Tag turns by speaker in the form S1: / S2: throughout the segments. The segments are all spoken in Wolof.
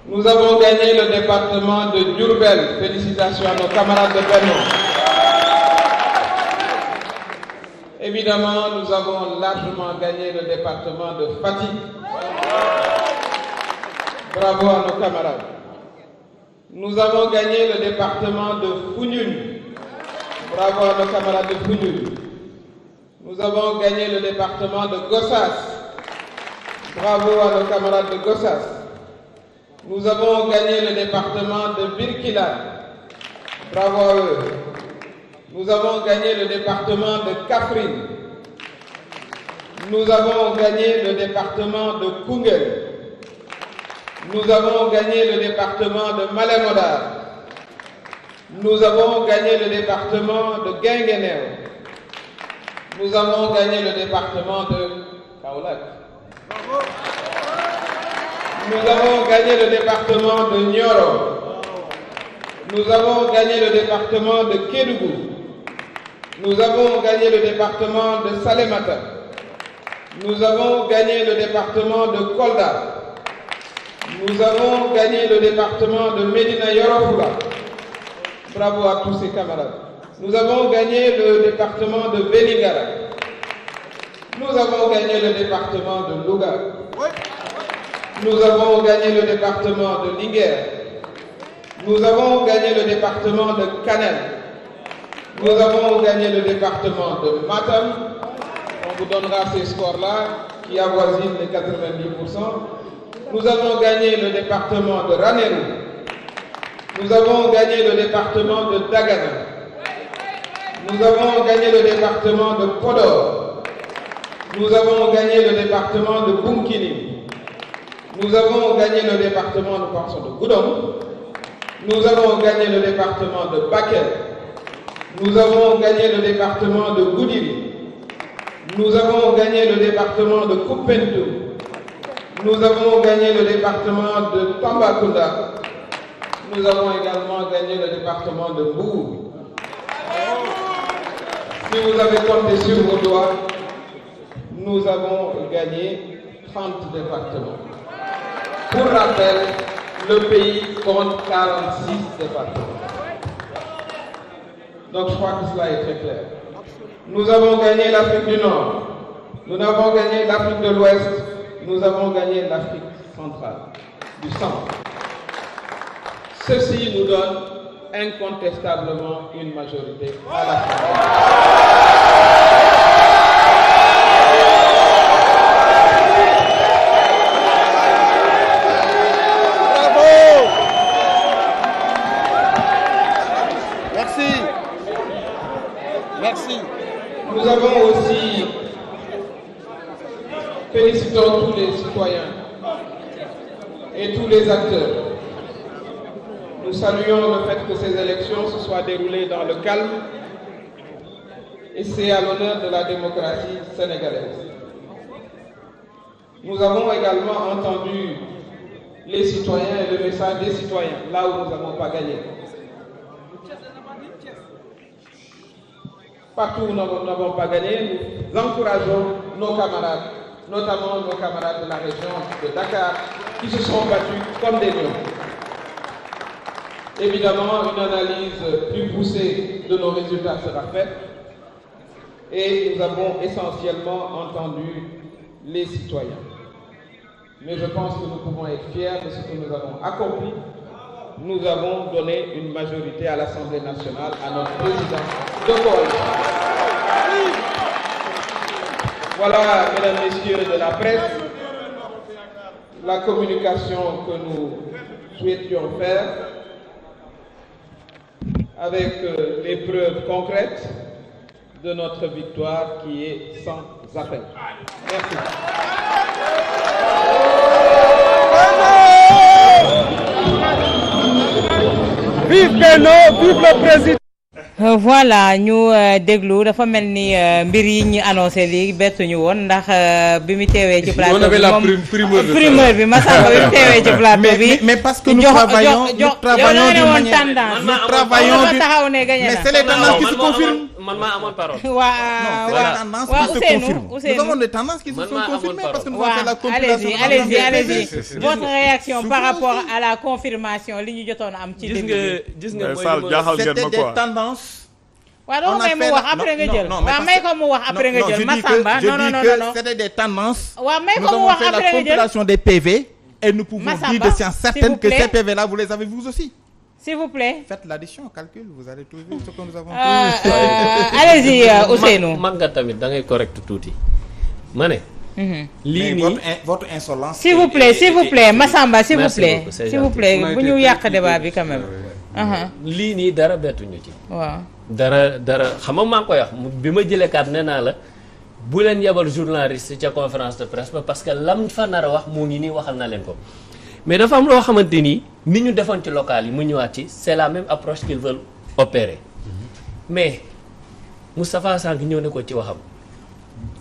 S1: Nous avons gagné le département de Diourbel. Félicitations à nos camarades de Benno. Évidemment, nous avons largement gagné le département de Fatick. Bravo à nos camarades. Nous avons gagné le département de Foundiougne. Bravo à nos camarades de Foundiougne. Nous avons gagné le département de Gossas. Bravo à nos camarades de Gossas. Nous avons gagné le département de Birkila. Bravo à eux. Nous avons gagné le département de Kaffrine. Nous avons gagné le département de Koungheul. Nous avons gagné le département de Malem Hodar. Nous avons gagné le département de Guinguinéo. Nous avons gagné le département de Kaolack. Nous avons gagné le département de Nioro. Nous avons gagné le département de Kédougou. Nous avons gagné le département de Salémata. Nous avons gagné le département de Kolda. Nous avons gagné le département de Médina Yoro Foulah. Bravo à tous ces camarades. Nous avons gagné le département de Vélingara. Nous avons gagné le département de Louga. Nous avons gagné le département de Linguère. Nous avons gagné le département de Kanel. Nous avons gagné le département de Matam. On vous donnera ces scores-là qui avoisinent les 90%. Nous avons gagné le département de Ranérou. Nous avons gagné le département de Dagana. Nous avons gagné le département de Podor. Nous avons gagné le département de Bounkiling. Nous avons gagné le département, nous pensons, de Goudom. Nous avons gagné le département de Bakel. Nous avons gagné le département de Goudiri. Nous avons gagné le département de Koupentoum. Nous avons gagné le département de Tambacounda. Nous avons également gagné le département de Bourg. Si vous avez compté sur vos doigts, nous avons gagné 30 départements. Pour rappel, le pays compte 46 départements. Donc je crois que cela est très clair. Nous avons gagné l'Afrique du Nord. Nous avons gagné l'Afrique de l'Ouest. Nous avons gagné l'Afrique centrale, du centre. Ceci nous donne incontestablement une majorité à l'Assemblée. Nous avons aussi, félicitons tous les citoyens et tous les acteurs. Nous saluons le fait que ces élections se soient déroulées dans le calme et c'est à l'honneur de la démocratie sénégalaise. Nous avons également entendu les citoyens et le message des citoyens, là où nous n'avons pas gagné. Partout où nous n'avons pas gagné, nous encourageons nos camarades, notamment nos camarades de la région de Dakar, qui se sont battus comme des lions. Évidemment, une analyse plus poussée de nos résultats sera faite et nous avons essentiellement entendu les citoyens. Mais je pense que nous pouvons être fiers de ce que nous avons accompli. Nous avons donné une majorité à l'Assemblée nationale à notre président de coalition. Voilà, mesdames, messieurs de la presse, la communication que nous souhaitions faire avec les preuves concrètes de notre victoire qui est sans appel. Merci.
S2: Vive Benno, vive le président.
S3: Voilà ñu déglu dafa mel ni mbir yi ñu annoncé lii bettuñu woon ndax bi mu teewee ci plateau bi moom primeur bi Massamba bi mu teewee ci plateau bi
S2: mais parce que nous travaillons de manière
S3: tendance
S2: nous travaillons
S3: taxaw ne gagné na
S2: mais c'est les tendances qui se confirment
S4: man maa amoon parole.
S3: Ousseynou,
S5: nous avons des tendances qui se sont confirmées parce que nous avons fait la compilation.
S3: Allez-y. Votre réaction par rapport à la confirmation li ñu jotoon am ci début.
S4: gis nga
S5: c'était des tendances.
S3: waaw doo may mu wax après nga jël. waaw may ko mu wax après nga jël. Massamba non.
S5: C'était des tendances.
S3: waaw may ko mu wax après nga jël.
S5: Nous avons fait la compilation des PV et nous pouvons dire de science certaine que ces PV là vous les avez vous aussi.
S3: S'il vous plaît.
S5: Faites l'addition, calcul, vous allez trouver ce que nous avons trouvé.
S3: Allez-y, Ousseynou.
S4: mag nga tamit da ngay correct tuuti ma ne. lii nii
S5: votre insolence.
S3: S'il vous plaît Massamba s'il vous plaît bu ñu yàq débat bi quand même.
S4: lii nii dara bettuñu ci.
S3: waaw
S4: dara xam nga maa ngi koy wax bi ma jëlee kat nee naa la bu leen yebal journaliste ca conférence de presse ba parce que lam fa nar a wax moo ngi nii waxal na leen ko. mais dafa am loo xamante ni ñu defoon ci local yi mu ñëwaat ci c'est la même approche qu'ils veulent opérer mais Moustapha Sànq ñëw ne ko ci waxam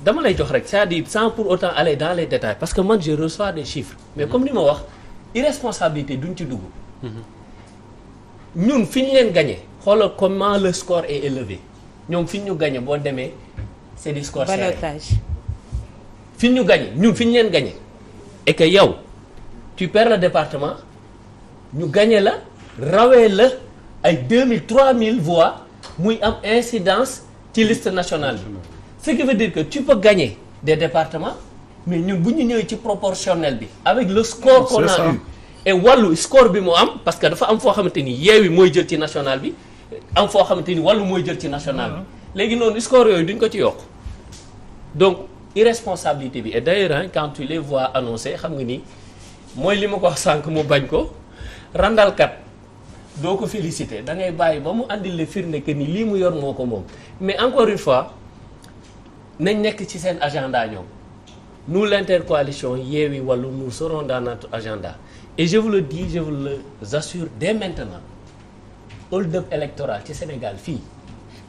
S4: dama lay jox rek c'est-à-dire sans pour autant aller dans les détails parce que man je reçois des chiffres mais comme ni ma wax irresponsabilité duñ ci dugg ñun fi ñu leen gagné xoolal comment le score est élevé ñoom fi ñu gagné boo demee c'est du score serré fi ñu gagné ñun fi ñu leen gagné et que yow tu perds le département ñu gagné la rawee la ay 2000 3000 voix muy am incidence ci liste nationale bi ce qui veut dire que tu peux gagner des départements mais ñun bu ñu ñëwee ci proportionnel bi avec le score qu'on a eu et wàllu score bi mu am parce que dafa am foo xamante ni Yewwi mooy jël ci national bi am foo xamante ni wàllu mooy jël ci national bi léegi noonu score yooyu duñ ko ci yokk donc irresponsabilité bi et d'ailleurs quand tu les vois annoncés xam nga ni mooy li ma ko wax sànq mu bañ ko randalkat doo ko féliciter da ngay bàyyi ba mu andil la firnde que ni lii mu yor moo ko moom mais encore une fois nañ nekk ci seen agenda ñoom nous l'intercoalition Yewwi Wallu nous serons dans notre agenda et je vous le dis je vous le assure dès maintenant hold-up électoral ci Sénégal fii.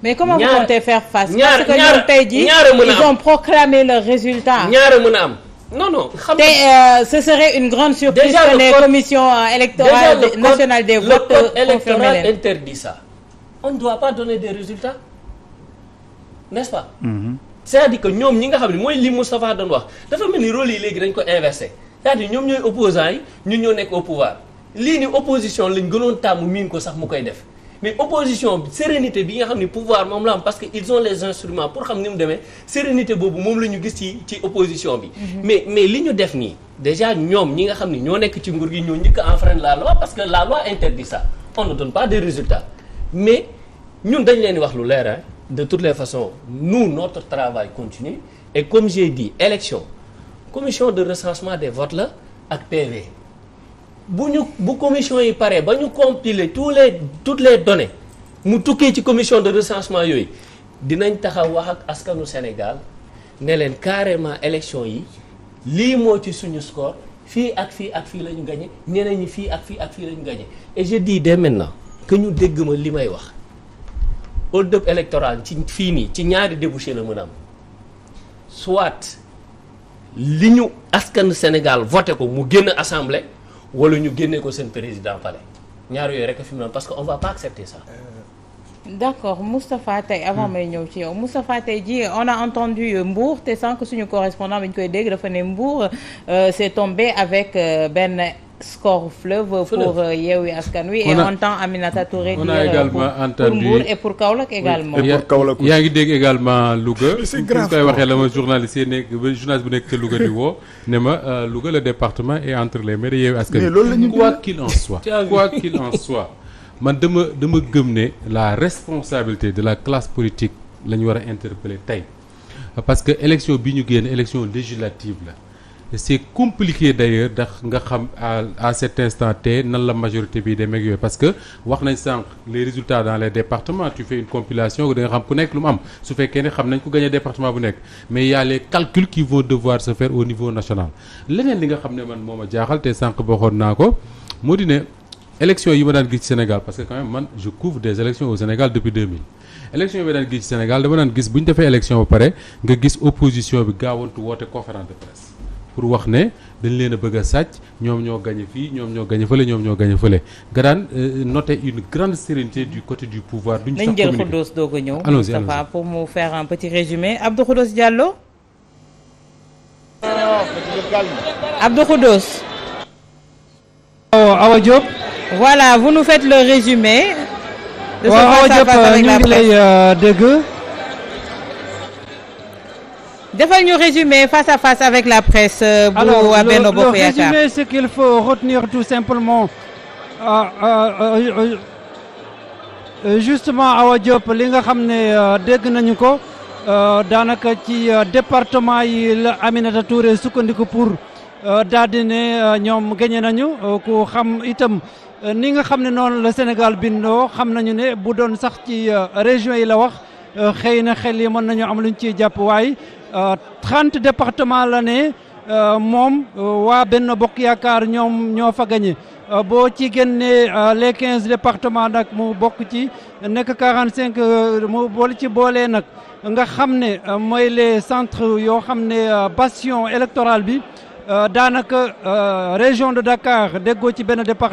S3: mais comment vous comptez faire face. parce que ñoom tey jii ils ont proclamé le résultat.
S4: ñaare mën a am. non xam
S3: nga ce serait une grande surprise que les commissions électorales nationales des votes
S4: le code électoral interdit ça. On ne doit pas donner des résultats n'est-ce pas. c'est-à-dire que ñoom ñi nga xam ne mooy li Moustapha doon wax dafa mel ni rôle yi léegi dañ ko inversé c'est-à-dire ñoom ñooy opposants yi ñun ñoo nekk au pouvoir lii ni opposition lañ gënoon tàmm miin ko sax mu koy def mais opposition bi sérénité bi nga xam ne pouvoir moom la am parce que ils ont les instruments pour xam ni mu demee sérénité boobu moom la ñu gis ci opposition bi. mais li ñu def nii déjà ñoom ñi nga xam ne ñoo nekk ci nguur gi ñoo njëkk a enfreindre la loi parce que la loi interdit ça on ne donne pas des résultats mais ñun dañ leen di wax lu leer de toutes les façons nous notre travail continue et comme j'ai dit élection commission de recensement des votes la ak PV. bu commission yi paree ba ñu compiler toutes les données mu tukkee ci commission de recensement yooyu dinañ taxaw wax ak askanu Sénégal ne leen carrément élection yi lii moo ci suñu score fii ak fii la ñu gagné ñeneen ñi fii ak fii la ñu gagné et je dis dès maintenant que ñu dégg ma li may wax hold-up électoral ci fii nii ci ñaari débouché la mën a am soit li ñu askanu Sénégal voté ko mu génn assemblée. wala ñu génne ko seen président palais ñaar yooyu rek fi mu ne parce que on va pas accepter ça.
S3: d'accord Moustapha tey avant may ñëw ci yow Moustapha tey ji on a entendu Mbour te sans que suñu correspondant bi ñu koy dégg dafa ne Mbour c'est tombé avec benn score fleuve pour Yewwi Askan Wi et on entend Aminata Touré dire pour Mbour et pour Kaolack également.
S2: yaa ngi dégg également Louga. c'est grave koy waxee la ma journaliste bu nekk ca Louga di woo ne ma Louga le département est entre les mains de Yewwi Askan Wi. quoi qu'il en soit man dama gëm ne la responsabilité de la classe politique la ñu war a interpeller tey parce que élection bi ñu génn élection législative la. c'est compliqué d'ailleurs ndax nga xam à cet instant T nan la majorité bi demee ak yooyu parce que wax nañ sànq les résultats dans les départements tu fais une compilation da nga xam ku nekk lu mu am su fekkee ne xam nañ ko gagné département bu nekk mais il y a les calculs qui vont devoir se faire au niveau national leneen li nga xam ne man moo ma jaaxal te sànq waxoon naa ko moo di ne élection yi ma daan gis ci Sénégal parce que quand même man je couvre des élections au Sénégal depuis 2000 élection yi ma daan gis ci Sénégal dama daan gis bu ñu defee élection ba pare nga gis opposition bi gaawantu woote conférence de presse pour wax ne dañ leen a bëgg a sàcc ñoom ñoo gagné fii ñoom ñoo gagné fële ñoom ñoo gagné fële nga daan noter une grande sérénité du côté du pouvoir. duñ sax communiquer
S3: nañ jël Khoudoss doog a ñëw.
S2: allons-y
S3: Moustapha pour mu faire un petit résumé Abdou Khoudoss Diallo. Abdou Khoudoss.
S6: Awa Diop.
S3: voilà vous nous faites le résumé. de ce
S6: face à face avec la presse. ñu ngi lay dégg.
S3: defal ñu résumé face à face avec la presse.
S6: Alors le résumé c'est qu'il faut retenir tout simplement justement Awa Diop li nga xam ne dégg nañu ko daanaka ci département yi la Aminata Touré sukkandiku pour daal di ne ñoom gagné nañu ku xam itam ni nga xam ne noonu la Sénégal bindoo xam nañu ne bu doon sax ci région yi la wax xëy na xel yi mën nañu am luñ ciy jàpp waaye 30 départements la ne moom waa Benno Bokk Yaakaar ñoom ñoo fa gagné boo ci génnee les 15 départements nag mu bokk ci nekk 45 mu boole ci boolee nag nga xam ne mooy les centres yoo xam ne bastion électoral bi daanaka région de Dakar déggoo ci benn département